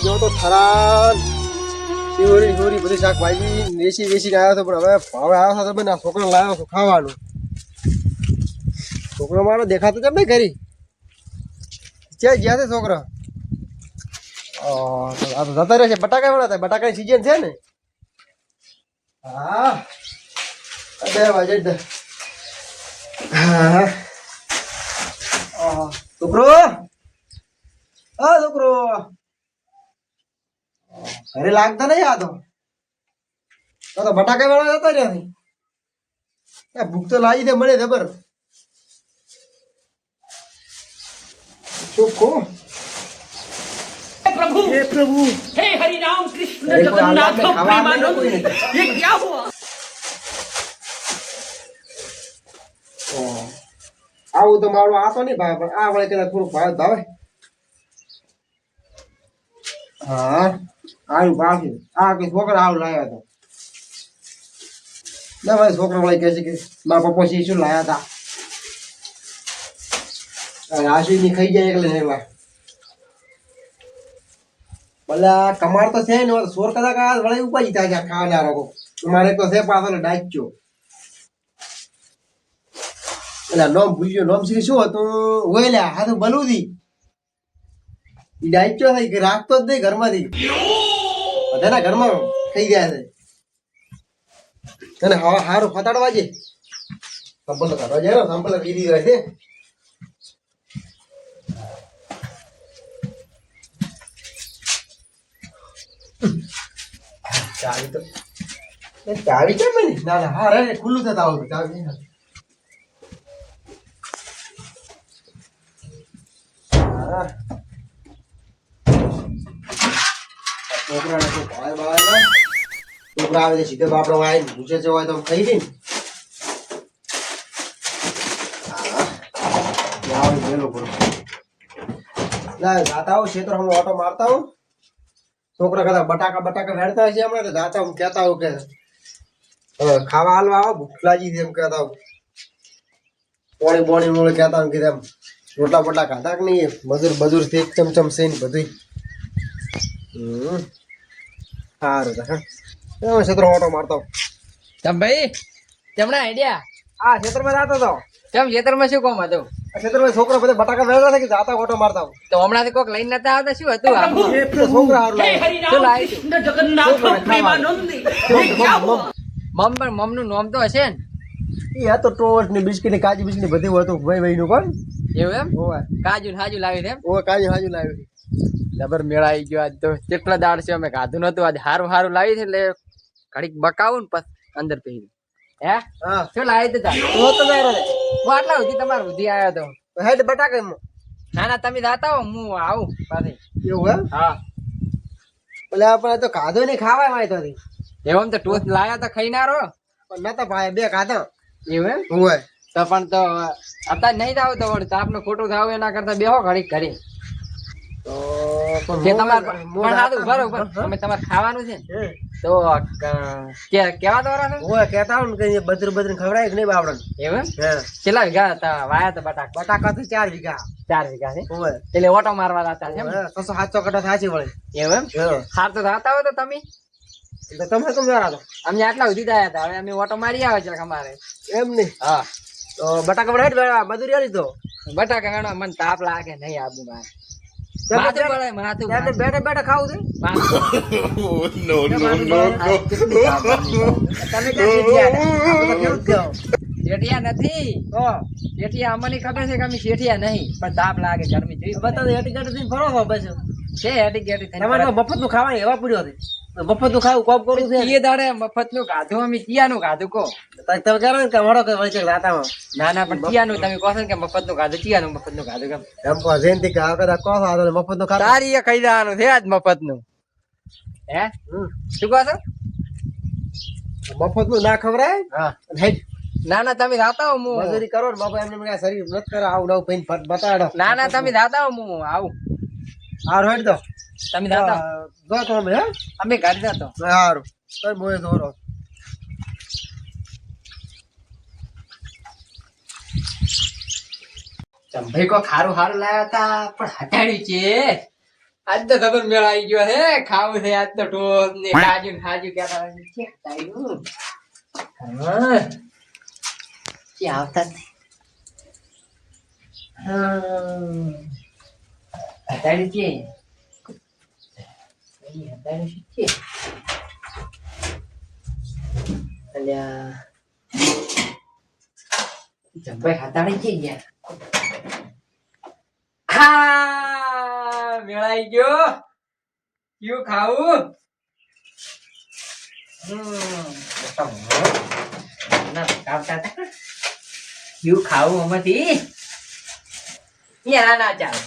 જો તો થરાન શિવરી શિવરી બધી શાકભાજી વેચી વેચીને આવ્યો હતો, પણ હવે ભાવે આવ્યો હતો તમે છોકરો લાવ્યો છો ખાવાનું. છોકરો મારો દેખાતો કેમ નહીં ઘરી ક્યાં ગયા છે છોકરા? આ તો જતા રહેશે. બટાકા વાળા હતા, બટાકાની સિઝન છે ને. હા 2 વાગે જ. હા છોકરો, હા છોકરો ઘરે લાગતા નહીં. આ તો બટાકા વાળા જતા રહ્યા. ભૂખ તો લાવી દે મળે ખબર. ચોખ્ખો प्रभु हे प्रभु हे हरि राम कृष्ण जगन्नाथ प्रेमानंद ये क्या हुआ? આવું તો મારું આ તો નહીં ભાવે, પણ આ વળે કદાચ થોડુંક ભાવે. હા આવું ભાવે. આ કઈ છોકરા આવું લાવ્યા હતા ના ભાઈ. છોકરા વળી કહે છે કે મારા પપ્પા શું લાવ્યા હતા. રાશી ની ખાઈ જાય એટલે એકલા. ભલે કમાડ તો છે ને, સોર કદાચ વળે ઉપાડી થાય ખાવાના રોગો. મારે તો છે પાછળ ડાચ્યો. એટલે નોમ ભૂલ્યો. નોમ શ્રી શું હતું હોય લ્યા? હા તો બલુદી ઈ ડાચ્યો થાય કે રાખતો જ નહીં ઘરમાંથી. બધાના ઘરમાં ખાઈ ગયા છે. અને હવે સારું ફતાડવા છે. સંપલ કરવા જાય ને, સંપલ કીધી રહે છે. ચાવી તો ચાવી કેમ નહીં? ના ના હા રે ખુલ્લું થતા આવું ચાવી નહીં. છોકરાને તો ભાઈ બાય છોકરા આવે સીધે બાપડો વાય પૂછે છે હોય તો ખાઈ દઈ ને. જાતા આવું ક્ષેત્ર હું ઓટો મારતા હું. છોકરા કદાચ બટાકા વેડતા હોય છે હમણાં તો જાતા હું કહેતા હોઉં કે ખાવા હાલવા આવો ભૂખ લાગી છે એમ કહેતા હોઉં. પોણી મોડે કહેતા હોઉં કે એમ રોટલા બોટલા ખાતા કે નહીં. મજૂર થી એક ચમચમ છે ને બધું. સારું હા ક્ષેત્ર ઓટો મારતા તમ ભાઈ તેમના આઈડિયા આ ક્ષેત્રમાં જાતો હતો. કેમ ખેતરમાં શું કામ હતું? ક્ષેત્રમાં છોકરા બધા બટાકા વેડતા છે કે જાતા ઓટો મારતા હું. તો હમણાંથી કોક લઈને નતા આવતા? શું હતું આમ? છોકરા હારું મમ નું નામ તો હશે ને? એ આ તો ટોસ્ટ ને બિસ્કિટ ને કાજુ બિસ્કિટ બધું હતું ભાઈ નું. કોણ એવું એમ? ઓય કાજુ ને હાજુ લાવી દે એમ? ઓય કાજુ હાજુ લાવી. જબર મેળાઈ ગયો આજ તો. કેટલા દાડ છે અમે ખાધું નતું. આજ હારું લાવી છે એટલે ઘડીક બકાવું ને પછી અંદર પહેરી. હે હા શું લાવી દીધા? તો તો મેરો ને હું આટલા સુધી તમારા સુધી આવ્યો તો. હેડ બટાકા એમ. ના તમે જાતા હો, હું આવું પાછી. એવું એમ? હા એટલે આપણે તો ખાધો નહીં ખાવાય માય તો એમ તો ટોસ્ટ લાયા તો ખાઈ ના રહો. પણ નતા ભાઈ 2 ખાધા. એવું એમ? હોય તો પણ તો અત્યારે નહીં જાવ તો વળી આપને ખોટું થાવ એના કરતા બેહો ઘડીક કરી. તો જે તમારે પણ સાદું બરોબર તમે તમારે ખાવાનું છે ને તો કેવા દોરા છે? હોય કહેતા હું કે બદર ખવડાય કે નહીં બાવડન. એવું હે કેટલા વીઘા હતા વાયા તો બટાકા તો 4 વીઘા. 4 વીઘા છે હોય એટલે ઓટો મારવા જતા છે એમ? 600-700 કટા થાચી વળે. એવું એમ? હાર તો જાતા હોય તો તમે એટલે તમે કેમ જરા તો અમને આટલા સુધી ગયા હતા. હવે અમે ઓટો મારી આવે છે અમારે એમ નહીં. હા તો બટાકા વડાય મજૂરી આલી તો બટાકા વેણો મને તાપ લાગે નહીં આબુ મારે. માથું પડે માથું. બેઠા ખાવું છે. તમે શેઠિયા નથી. શેઠિયા અમને ખબર છે કે અમે શેઠિયા નહીં, પણ તાપ લાગે ગરમી જોઈ. ફરો છો બસ છે હેટી ગેટી થઈને મફત નું ખાવા એવા પડ્યો છે. મફત નું ખાવું કોમ કરું છે. એ દાડે મફત નું ગાધું અમે ચિયાનું ગાધું કો. તમે કરો ને કે વડો કે વળચે રાતામાં. ના પણ ચિયાનું તમે કહો છો કે મફત નું ગાધું ચિયાનું મફત નું ગાધું કેમ? એમ કહો જયંતિ કે આ કદાચ કહો છો મફત નું ખાતા. તારી એ ખાઈ જવાનું છે આજ મફત નું. હે શું કહો છો? મફત નું ના ખવડાય. હા હેડ ના તમે જાતા હો હું મજૂરી કરો ને બાપા એમને શરીર મત કરે. આવું નવું પૈન બતાડો. ના તમે જાતા હો હું આવું. હારું હેડ દો તમે જાતા જો તમે. હે અમે ઘરે જાતો. હારું કઈ મોય દોરો. ભાઈ કો ખારું લાયા હતા પણ હટાડ્યું છે. આજ તો ખબર મેળ આવી ગયો હે ખાવું છે આજ તો ટોસ ને કાજુ ને ખાજુ ક્યાં છે તાયું હા કે આવતા જ નહીં. હા હટાડી છે હટાડી છે અલ્યા જંભાઈ હટાડી છે યાર હા મેળાઈ ગયો કયું ખાવું કયું ખાવું આમાંથી યાર ના ચાલે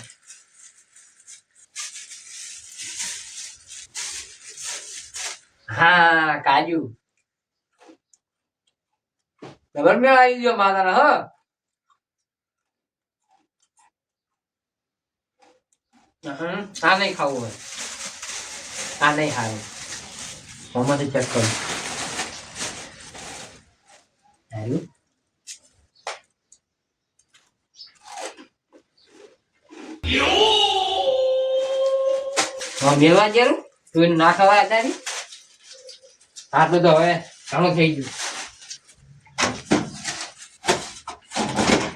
હા કાજુ ડબલ મેળાઈ ગયો માતાના હ આ નહીં ખાવું હોય આ નહીં હારું મોમાંથી ચેક કરું હારું મેળવા જેરું તું એને ના ખવાય અત્યારે આટલું તો હવે ઘણું થઈ ગયું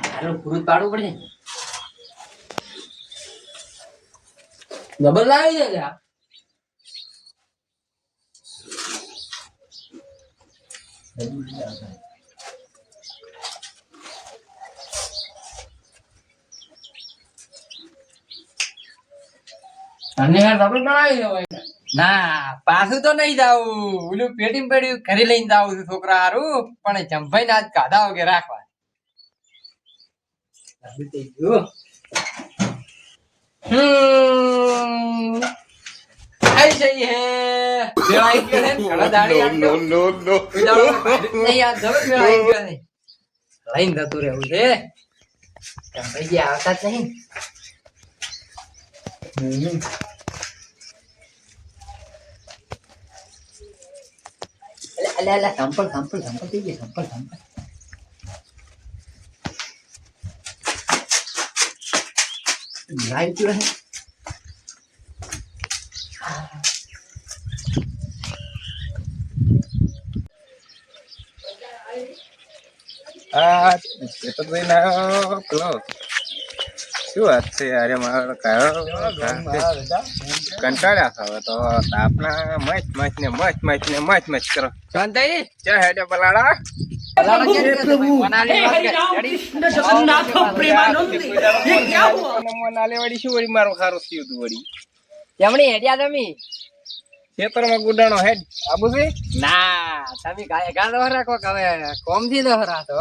આટલું પૂરું પાડવું પડશે ડબલ લાવી દે લ્યા અને યાર ડબલ બનાવી દેવાય ના પાછું તો નહીં જાવું ઓલું પેટી પેટી ઘરે લઈને જાવું છું છોકરા હારું પણ જંભાઈ ને આજ કાઢા વગેરે રાખવા आई सही है मेरा एक है घड़ा दाढ़ी नो नो नो नहीं यार जब मेरा एक है लाइन जतो રહેવું છે ભાઈ આવતા જ નહીં અલે અલે સંપલ સંપલ સંપલ થઈ ગઈ સંપલ સંપલ લાઈટ જો હે તો પેલો શું વાત છે અરે મારો કયો કંટાળ્યા ખાવે તો તાપના મચ મચ ને મચ મચ ને મચ મચ કરો શાંતાઈ ચા હેડે બલાડા મનાલે વાળી શું વળી મારું ખારું થયું તું વળી જમણી હેડ્યા તમે ખેતરમાં ગુડાણો હેડ આબુ છે ના તમે ગાડો રાખો કે હવે કોમ થી દો રાતો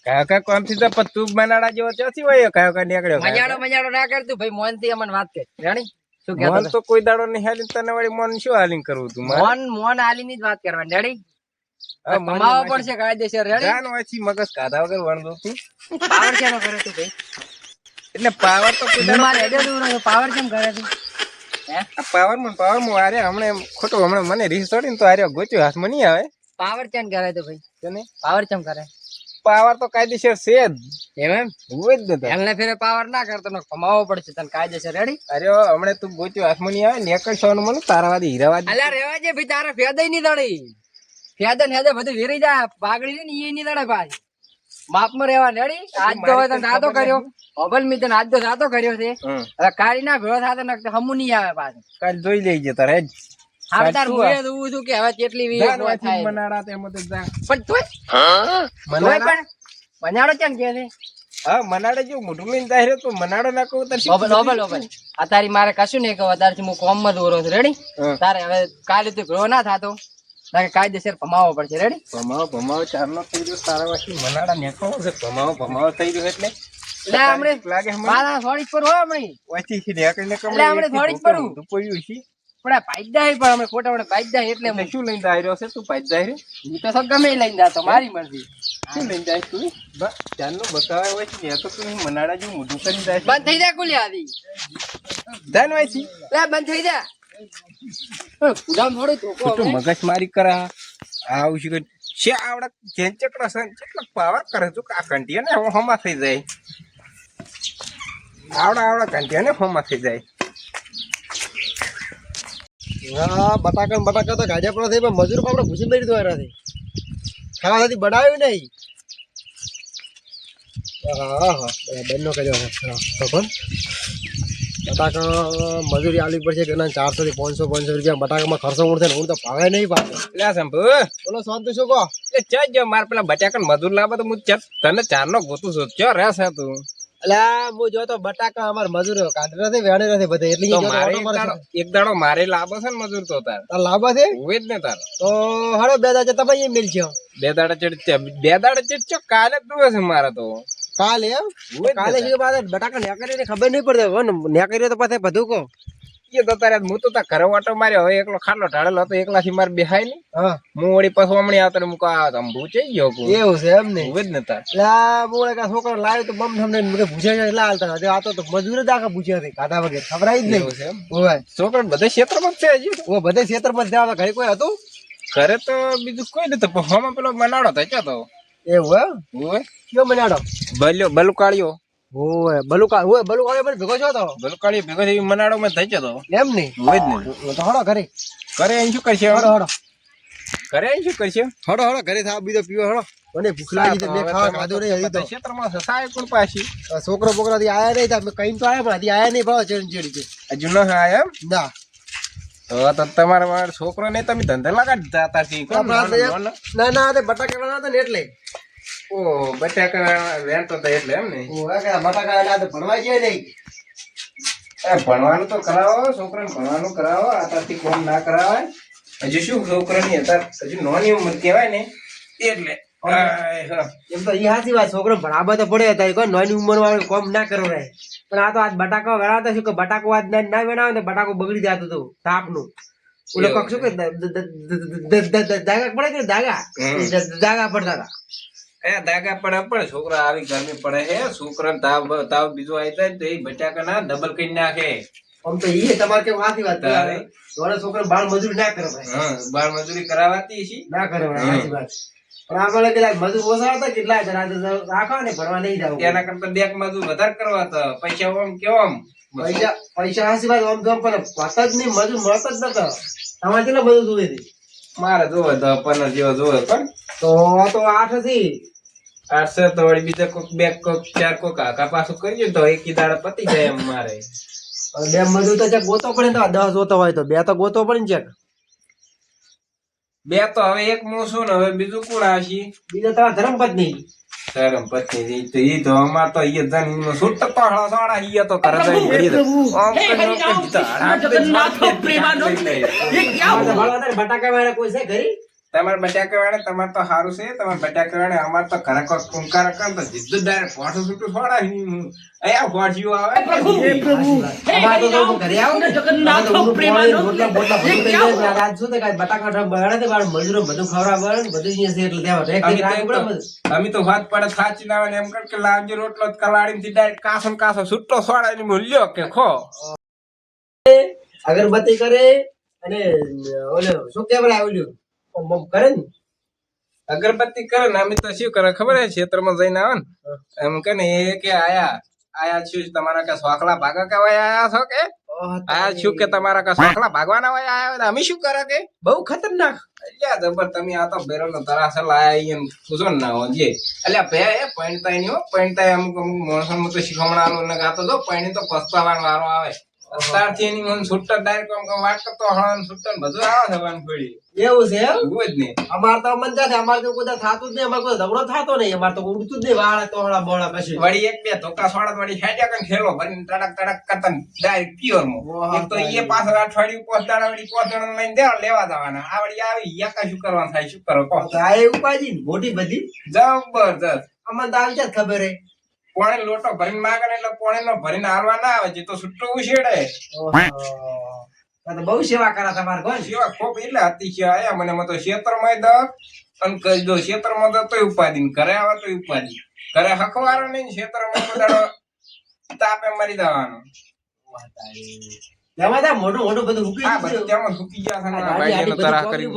કયો કયો કોમ થી તો તું બનાડા જેવો ચોથી હોય કયો કયો નીકળ્યો મજાડો ના કરતું ભાઈ મોન થી અમને વાત કર જાણી શું કહેતો મોન તો કોઈ દાડો નહીં હાલી તને વળી મોન શું હાલિંગ કરવું તું મોન આલી ની જ વાત કરવાની રેડી કમાવો પડશે કાયદેસર રેડી જાન વાંચી મગજ કાઢા વગર વણદો તું પાવર કેનો કરે તું ભાઈ એટલે પાવર તો કોઈ મારે હેડે દઉં પાવર કેમ કરે તું પાવર માં આરે હમણે ખોટું હમણે મને રીસ થોડી તો આરે ગોચ્યો હાથમાં નહીં આવે પાવર કેમ કરે તો ભાઈ પાવર કેમ કરે પાવર તો કાયદેસર છે જ એમ હોય જ ને એમને ફેરે પાવર ના કરતો કમાવો પડશે તને કાયદેસર રેડી અરે હમણે તું ગોચ્યો હાથમાં નહીં આવે નેકળ સોનું મને તારાવાદી હીરાવાદી અલ્યા રેવા જે ભાઈ તારે ફેદય નહીં દડી ફેદન હેદે બધું વેરી જાય પાગડી છે ને એ નહીં દડે પાછી માપમાં રહેવા રેડી આજ તો હોય તને રાતો કર્યો અભલ મી તને આજ તો રાતો કર્યો છે હવે કાળી ના ભેળો થાતો નક હમુ નહીં આવે પાછું કાલ જોઈ લઈ જતા રે હા તાર મુએ દઉં છું કે હવે કેટલી વી થાય મનાડા તેમ તો જા પણ તોય મનાડા મનાડો કેમ કે છે હા મનાડે જો મોઢું લઈને જાય તો મનાડો ના કહું તાર ઓબલ અતારી મારે કશું નહીં કહું અત્યારથી હું કોમ માં દોરો છું રેડી તારે હવે કાલે તું ભેળો ના થાતો કાયદેસર ભમાવો પડશે રેડી ભમાવો ચાર નો થઈ ગયો તારા વાસી મનાડા નેકો છે ભમાવો થઈ ગયો એટલે હમણે લાગે મારા થોડીક પર હોય હમણે વાંચી છે નેકળને એટલે હમણે થોડીક પર પડ્યું છે પણ આ પાઈદા હે પણ અમે ખોટા વડે પાઈદા એટલે હું શું લઈને જાય રહ્યો છે તું પાઈ જાય રે હું તો સબ ગમે લઈને જાતો મારી મરજી શું લઈને જાય તું બસ ચારનો બતાવે હોય છે ને તો તું મનાડા જેવું મોઢું કરી જાય બંધ થઈ જાય કુલી આદી જાન વાંચી લે બંધ થઈ જા ઉડામ થોડું ધોકો તું મગજ મારી કરા આવું છે છે આવડા જેન ચકડા સન કેટલા પાવર કરે તું આ ઘંટિયા ને હોમા થઈ જાય આવડા ઘંટિયા ને હોમા થઈ જાય હા બટાકા તો ગાજ્યા પણ થઈ પણ મજૂર આપણે ઘૂસી બેરી તો એનાથી ખાવા નથી બનાવ્યું નહીં. હા હા બંને કર્યો તો પણ બટાકા મજૂરી આલવી પડશે કે ના 400 થી 500 રૂપિયા બટાકામાં ખર્ચો ઉડશે ને હું તો ભાવે નહીં પાછો. લે શંભુ બોલો શાંતિ શું કહો? એ ચાલ જો માર પેલા બટાકા મજૂર લાવે તો હું તને 4 નો ગોતું છું ચો રહેશે તું. અલ્યા હું જોતો બટાકા અમાર મજૂર કાઢી નથી વેણે નથી બધે એટલી તો જોતો મારે ઓટો મારે એક દાડો મારે લાવો છે ને મજૂર તો તાર તાર લાભા છે હોય જ ને તાર તો હળો બે દાજે તમે એ મિલ છો 2 દાડા ચીડ કાલે જ દુવે છે મારે તો કાલે એમ હોય જ કાલે ને શું બાદ બટાકા નેકરી ખબર નહીં પડતી હો ને નેકરી તો પાછે બધું કહો. એ તો તારે હું તો તાર ઘરે ઓટો માર્યો હવે એકલો ખાટલો ઢાળેલો હતો એકલાથી મારે બેહાય નહીં હા હું વળી પાછું હમણાં આવતો મૂકો આ અંબુ ચઈ ગયો કુ એવું છે એમ ને હોય જ ને તાર એટલે બોલે કે છોકરો લાવ્યો તો બમ થમને મને પૂછે છે એટલે હાલતા હતા આ તો મજૂર જ આખા પૂછ્યા હતી કાઢા વગર ખબરાઈ જ એવું નહીં. છે એમ ઓય છોકરા બધા ક્ષેત્રમાં જ છે હજી ઓ બધે ખેતરમાં જ જવા ઘરે કોઈ હતું ઘરે તો બીજું કોઈ નતું પણ હમણાં પેલો મનાડો થયો તો એવું એમ હોય કયો મનાડો બલુકાળીઓ ઓય બલુકા મને ભેગો છો તો બલુકાળીઓ ભેગો થઈ મનાડો માં થઈ ગયો તો એમ નહીં હોય જ ને તો હળો ઘરે ઘરે અહીં શું કરશે હળો હળો ઘરે અહીં શું કરશે હળો હળો ઘરે થા બીજો પીવો હળો મને ભૂખ લાગી છે મેં ખાવા ખાધું નહીં હજી તો ક્ષેત્રમાં સસાય કોણ પાછી છોકરો બોકરા થી આયા નહીં તા કઈ તો આયા પણ હજી આયા નહીં ભાવ ચેડી છે હજુ ન આયા એમ ના તો તમારા મારા છોકરો ને તમે ધંધા લગાડી જતા છીએ કોણ ના ના તે બટાકા વાળા હતા ને એટલે ઓ બટાકા વેણતો હતા એટલે એમ ને બટાકા વાળા તો ભણવા જાય નહીં ભણવાનું તો કરાવો છોકરાને ભણવાનું કરાવો આતાથી કોમ ના કરાવાય હજુ શું છોકરાની અત્યારે હજુ નાની ઉંમર કહેવાય ને એટલે એમ તો એ સાચી વાત છોકરો ભણાવવા તો પડે હતા કોઈ નાની ઉંમર વાળું કોમ ના કરો રહે પણ આ તો આજ બટાકા વેણાવતા શું કે બટાકો આજ ના વેણાવે ને બટાકો બગડી જતું હતું તાપનું ઓલો કોક શું કે દાગા પડે કે દાગા પડતા હતા દાગા પડે છોકરા આવી ગરમી પડે છે છોકરા તાવ બીજો આવી જાય તો એ બટાકા ના ડબલ કરી નાખે આમ તો એ તમારે કેવું સાચી વાત થોડા છોકરા બાળ મજૂરી ના કરે બાળ મજૂરી કરાવાતી છે ના કરે સાચી વાત પણ આપણે કેટલાક મજૂર ઓછા હતા કેટલા રાખો ને ભણવા નહીં જાવ એના કરતા બેક મજૂર વધારે કરવા તો પૈસા ઓમ કેમ પૈસા હાસી વાત આમ તો પણ પાતા જ નહીં મજૂર મળતા જ નતા તમારે કેટલા મજૂર જોવે છે મારે જોવે તો 15 જેવા જોવે પણ તો 8 હતી 800 તો વળી બીજા કોક બે કોક ચાર કોક આખા પાછું કરીએ તો એક દાડા પતી જાય એમ મારે બે મજૂર તો ચેક ગોતો પડે તો 10 જોતો હોય તો બે તો ગોતો પડે ને ચેક બે તો હવે એક હું છું ને હવે બીજું કોણ આવશે બીજો તમારા ધર્મપત્ની ધરમ પત્ની તો ઈ તો અમાર તો ઈ જન સુટ તો હળા સોડા ઈ તો કરે તો ઘડી દો ઓમ બટાકા વાળા કોઈ છે ઘરે તમાર બટાકા વાળે તમાર તો સારું છે તમાર બટાકા વાળે અમાર તો ઘરે કોઈ કુંકાર કર તો જીદ્દુ ડાયરેક્ટ ફોટો સુટ સોડા અહીંયા ફોટો આવે અમાર તો ઘરે આવો ને જગન્નાથ પ્રેમાનો બોટલા બધું થઈ જાય આજ શું થાય બટાકા બળે તે બાળ મજૂરો બધું ખવડાવે ને બધું અહીંયા છે એટલે દેવા એક રાખવું પડે અમે તો વાત પડે સાચી ના આવે એમ કર કે લાવજો રોટલો કલાડી થી ડાયરેક્ટ કાસો સુટ્ટો સોડા ની મૂલ્યો કે ખો અગરબત્તી કરે અને ઓલે શું કેવડાય ઓલ્યું કરે ને અગરબત્તી કરે ને અમે તો શું કરે ખબર હે ક્ષેત્રમાં જઈને આવે ને એમ કે ને એ કે આયા છું તમારા કે સોખલા ભાગા કે આયા છો કે આયા છું કે તમારા કે સોખલા ભાગવાના હોય આયા અમે શું કરે કે બહુ ખતરનાક અલ્યા જબર તમે આ તો બેરો નો તરાસર લાયા એમ પૂછો ને ના હોજે અલ્યા ભે એ પૈણતાય ની હો પૈણતાય અમુક માણસો ને તો શીખવણાનું ને ગાતો જો પૈણી તો પસ્તાવાનો વારો આવે અત્યારથી એની મન છૂટતા ડાયરેક્ટ આમ વાત કરતો હળન છૂટતા બધું આવે થવાનું પડી એવું છે એવું જ ને અમાર તો મન જાતે અમાર તો કોઈ થાતું જ નહીં અમાર કોઈ ઝઘડો થાતો નહીં અમાર તો ઉડતું જ નહીં વાળા તોહળા બોળા પછી વળી એક બે ધોકા સોડા વળી ખેંચ્યા કન ખેલો ભરીને તડક કરતા ડાયરેક્ટ પ્યોર માં એક તો એ પાછળ અઠવાડિયું પોસ્ટાડા વળી પોસ્ટાડા લઈને લેવા જવાના આ વળી આવી યાકા શું કરવાનું થાય શું કરો કો આ એ ઉપાજી મોટી બધી જબરદસ્ત અમને તો આવી જ ખબર હે પોણે લોટો ભરીને માગે ને એટલે પોણે નો ભરીને હાલવા ના આવે જે તો છૂટો ઉછેડે તો બહુ સેવા કરા તમારે કોણ સેવા ખોપ એટલે અતિશય આયા મને તો ક્ષેત્રમાં દ અને કહી દો ક્ષેત્રમાં તો ઉપાધિ ઘરે આવે તો ઉપાધિ ઘરે હકવારો નહીં ક્ષેત્રમાં બધાનો તાપે મરી જવાનું તેમાં તો મોટું બધું હુકી આ બધું તેમાં હુકી ગયા છે ને ભાઈનો તરાહ કરી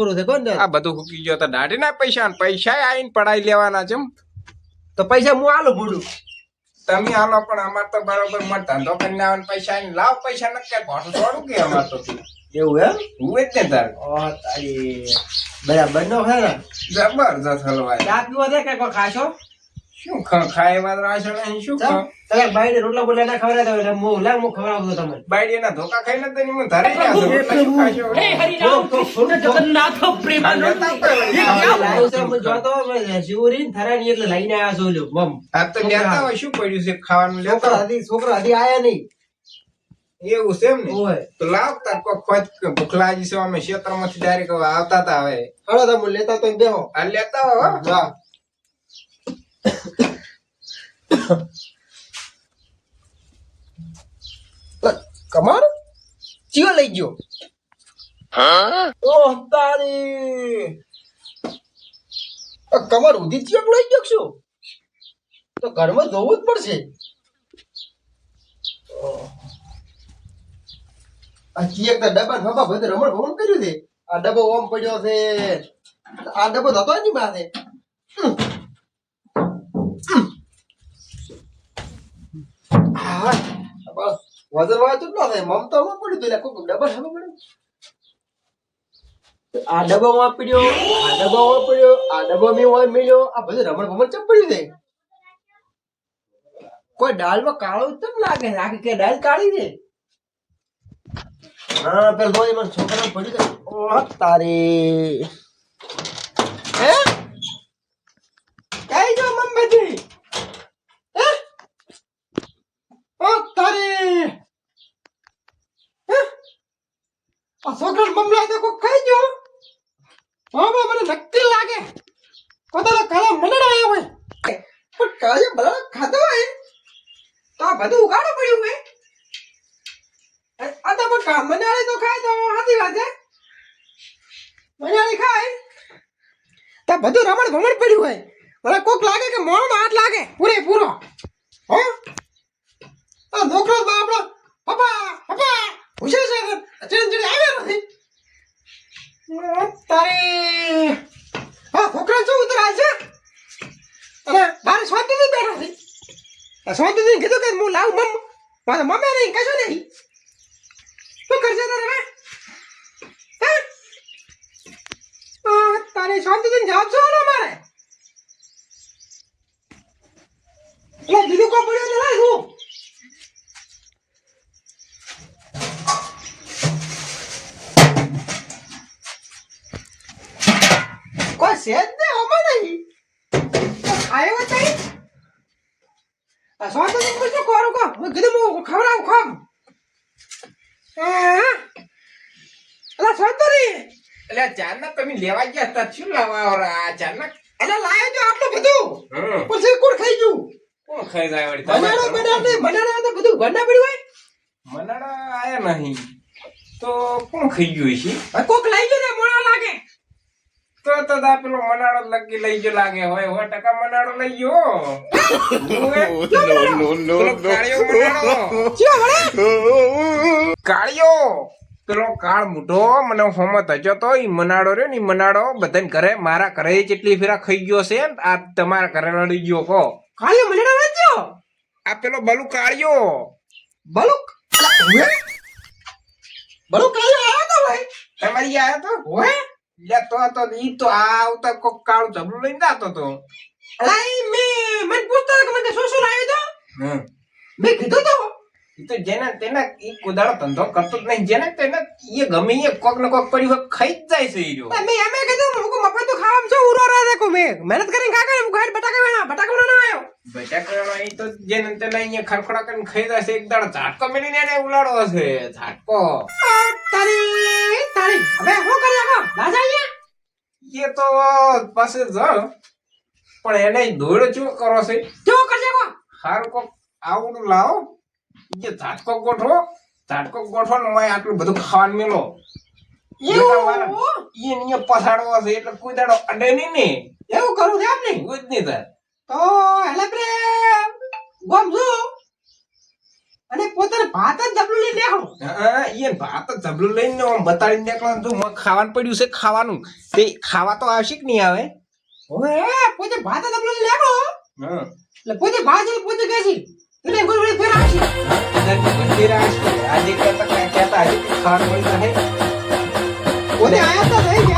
આ બધું હુકી ગયો તો દાઢીના પૈસા આઈને પડાઈ લેવાના છે તો પૈસા હું આલો ભૂડું તમે હાલો પણ અમાર તો બરોબર મત ધંધો કરીને આવે પૈસા આઈને લાવ પૈસા નક્કી ભાડું થોડું કે અમાર તો એવું એમ ઉવે જ ને તાર ઓ તારી બરાબર નો હે ને જબરજસ્ત હલવાય ચા પીવા દે કે કોઈ ખાશો શું ખાય વાત રાશો નહીં શું તમે ભાઈ રોટલા બોટલા ના ખવડાવતા હોય એટલે હું ખવડાવું તમને બાયડી ના ધોકા ખાઈને તો હું ધરે ગયા છું રોટલા શું ખાશો જગન્નાથ પ્રેમાનંદ શિવરી થરાની એટલે લઈને આવ્યા છો લ્યો મમ આ તો લેતા હોય શું પડ્યું છે ખાવાનું લેતા છોકરા હજી આયા નહીં એવું છે એમ ને ઓય તો લાવ તાર કોઈ ખોજ ભૂખ લાગી છે અમે ક્ષેત્રમાંથી ડાયરેક્ટ આવતા હતા હવે હળો તમે લેતા તો બેહો આ લેતા હો હા કમર ચિયો લઈ ગયો ઓહ તારી કમર ઉધી ચિયો લઈ ગયો શું તો ઘરમાં જોવું જ પડશે આ ચિયક તો ડબ્બા ફબા બધે રમણ ભમણ કર્યું છે આ ડબ્બો ઓમ પડ્યો છે આ ડબ્બો થતો નહીં માથે વજન વાળા કેટલો થાય મમતામાં પડ્યું તો એટલે કોઈ ડબ્બા ખાવા પડ્યો આ ડબ્બામાં પડ્યો આ ડબ્બામાં પડ્યો આ ડબ્બા મેં હોય મેલ્યો આ બધું રમણ ભમણ ચમ પડ્યું છે કોઈ દાળમાં કાળો ચમ લાગે લાગે કે દાળ કાળી છે હા પેલ બોય મને છોકરા પડ્યું છે ઓહ તારી હે કઈ જો મમ્મીજી હે ઓહ તારી હે આ છોકરા મમલા તો કોઈ ખાઈ ગયો બાબા મને નક્કી લાગે કોતા કાળા મનડા આવ્યો હોય પણ કાળે બળા ખાધો હોય તો આ બધું ઉગાડો પડ્યું હોય આ તો પણ મનાળી તો ખાય તો સાચી વાત છે મનાળી ખાય તો બધું રમણ ભમણ પડ્યું હોય મને કોક લાગે કે મોણો હાથ લાગે પૂરેપૂરો હો આ નોકરો આપણો પપ્પા પપ્પા પૂછે છે ચીડી આવ્યો નથી તારી હા છોકરા શું ઉતરાય છે અને બાર શાંતિથી બેઠા છે શાંતિથી કીધું કે હું લાવ મમ મારા મમ્મી નહીં કશું નહીં શું કરશે તારે હે તારે શાંતિથી જવાબ છો ને મારે એટલે બીજું કોઈ પડ્યું તો લાય હું કોઈ સેજ ને આમાં નહીં આવ્યો છે આ શાંતિથી પૂછો કોરો કો હું કીધું હું ખવડાવું ખામ અલા શાંતરી એટલે ચારના તમે લેવા ગયા હતા શું લાવવા આ ચારના અલા લાયો જો આટલું બધું પછી કોણ ખાઈ ગયું કોણ ખાઈ જાય વળી મનાડા તો બધું ઘરના પડ્યું હોય મનાડા આયા નહીં તો કોણ ખાઈ ગયું છે કોક લઈ ગયો ને મોણા લાગે તો આ પેલો મનાડો લગી લઈ ગયો લાગે હોય 100% મનાડો લઈ ગયો કાળિયો પેલો કાળ મોટો મને હોમત હજો તો ઈ મનાડો રહ્યો ને ઈ મનાડો બધાને ઘરે મારા ઘરે જેટલી ફેરા ખાઈ ગયો છે આ તમારા ઘરે લડી ગયો કો કાળિયો મનાડો વેચ્યો આ પેલો બલુ કાળિયો બલુ બલુ કાળિયો આવ્યો તો ભાઈ તમારી આયો તો હોય તો ઈ તો આવતા કોક કાળું જબલું લઈને જાતો તો અલા મને પૂછતો કે મને શું શું લાવ્યો તો મેં કીધું તો ઈ તો જેને તેને ઈ કુદાડો ધંધો કરતો જ નહીં જેને તેને ઈ ગમે એ કોક ને કોક પડ્યું હોય ખાઈ જ જાય છે ઈ જો મેં એમ કીધું મુકો મફત તો ખાવામાં છે ઉરો રહે કો મેં મહેનત કરીને કાકા ને ગાડ બટાકા ના આવ્યો બટાકા ઈ તો જેને તેને અહીંયા ખરખડા કરીને ખાઈ જાય છે એક દાડો ઝાટકો મેલીને એને ઉલાડો હશે ઝાટકો તારી હવે હું કરી આકો દાદા અહીંયા એ તો પાસે જ પણ એને દોડ ચો કરો છે જો કરજે કો હારું કોક આવડું લાવો જે ઝાટકો ગોઠવો ને મોય આટલું બધું ખાવાનું મેલો ઈ પછાડવો છે એટલે કોઈ દાડો અડે નહીં ને એવું કરું છે એમ નહીં એવું જ નહીં થાય તો હેલે પ્રેમ ગમજો અને પોતાને ભાત જ જબલું લઈને દેખો ઈ ભાત જબલું લઈને આમ બતાડીને નીકળો જો ખાવાનું પડ્યું છે ખાવાનું તે ખાવા તો આવશે કે નહીં આવે ઓએ પોતે ભાત જ જબલું લઈને દેખો એટલે પોતે ભાત જ પોતે કેસી એટલે ગોળ ફેર આવશે આજે કહેતા ખાવાનું મળી જાય ઓને આયા તો નહીં